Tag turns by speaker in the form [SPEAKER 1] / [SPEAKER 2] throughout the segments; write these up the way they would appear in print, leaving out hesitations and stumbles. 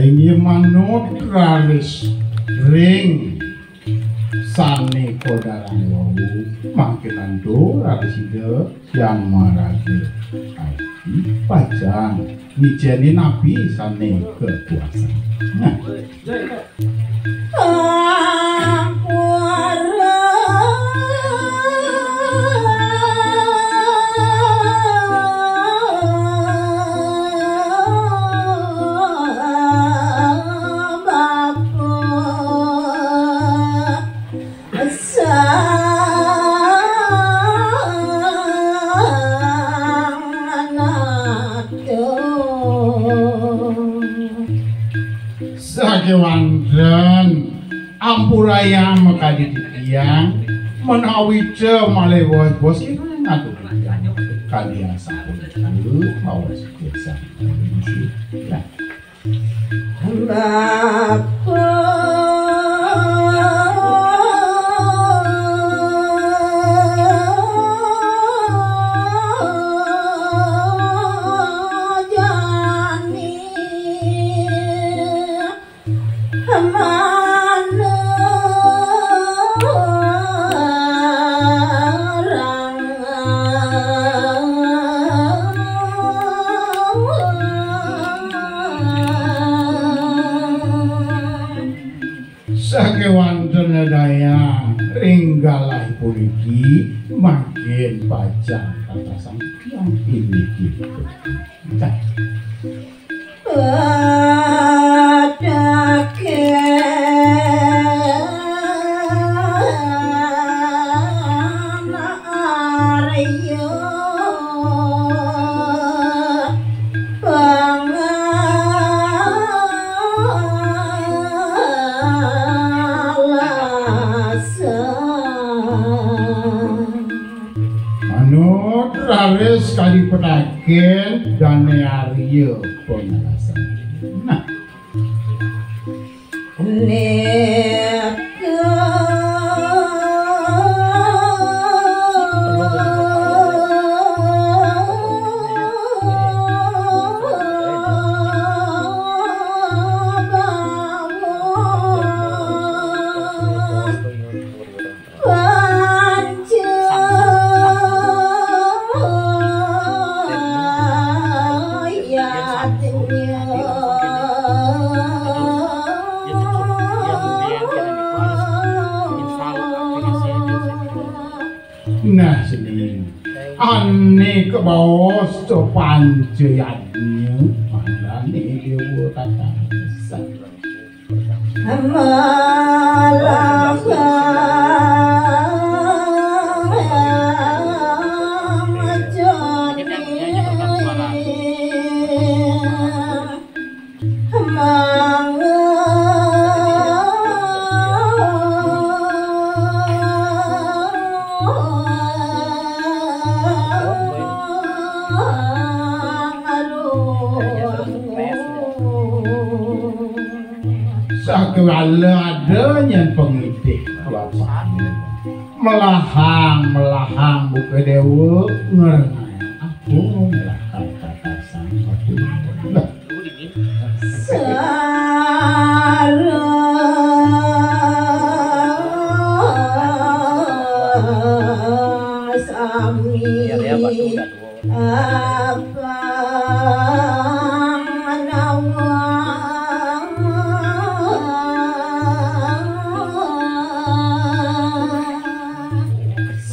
[SPEAKER 1] Ini manut ralis ring sani kodaran wau makinan do ralis ide yang marage aiki pajang mijeni nabi sani kekuasaan. Nah. Sakewanten ampuraya mekadi tiyang menawi ce malih bos itu ngatur kalian sahur awas biasa ya sakewanten daya ringgalah puniki makin pajang katasan yang ini gitu. Raris kali penaken dan Arya penjelasan. Nah, nah sini aneh ke bawah sepanjangnya mana nih dia kata sakala adanya pengidik bapak melahang buka dewa ngerang aku melahang katasan aku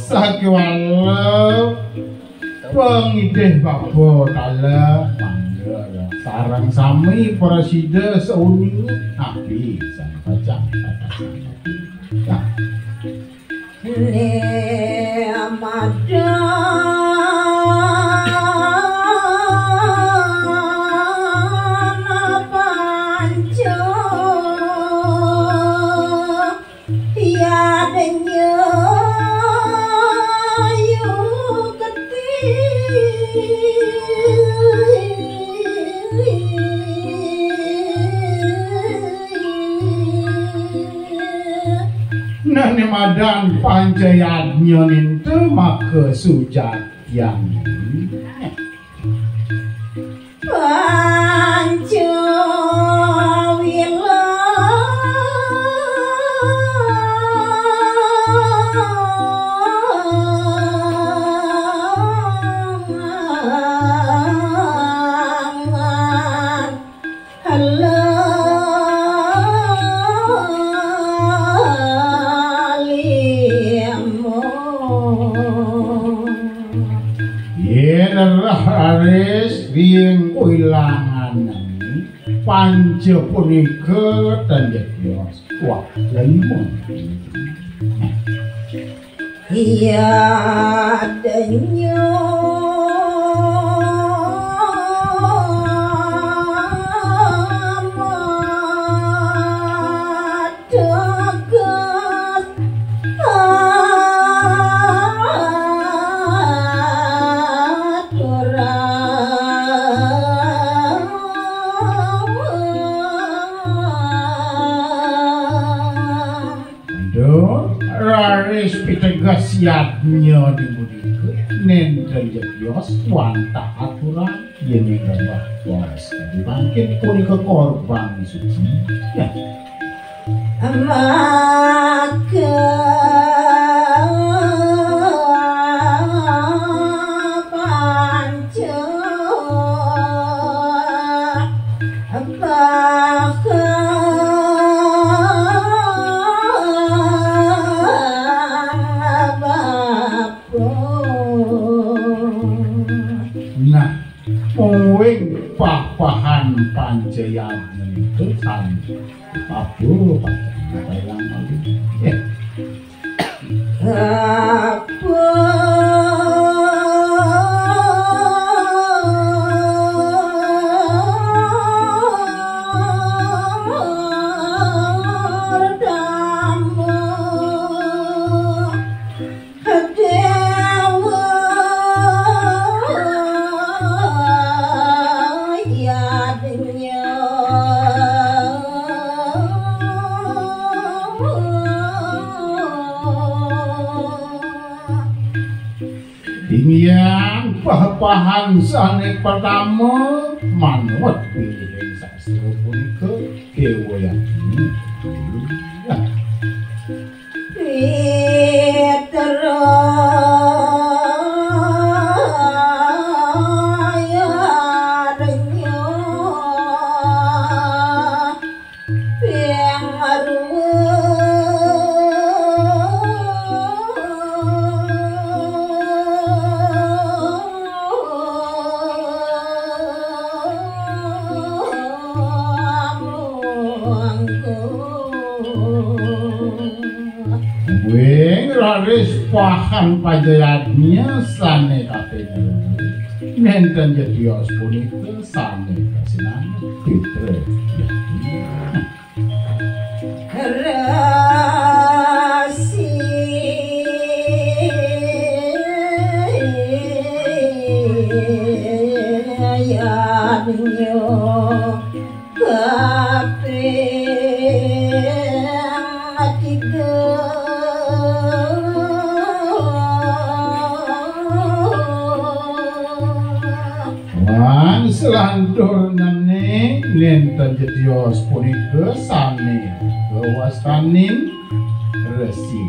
[SPEAKER 1] sakiwalau pengideh babo tala mangga sarang sami presida seuni nabi sang pajang katasan Nani madan pancayadnya nintu maka sujat yang Haris rieng kuilangan panca punika tanjetios wah lemon iya denyo pitegas yadnya dibudike nenten jetios wantah aturan yen gawah waras dibangkit punika korban suci ya maka panca papahan pancayadnya itu sampai Pupuh Thailand lagi yang papahan sanek pertama manut pilihan sastra punika dewa yakni pahan pajayadnya sane katanya nenten jetios punika sane kasinan fitre rasi ayadnya kape selantur nane nenten jetios punika sane gawastaning resi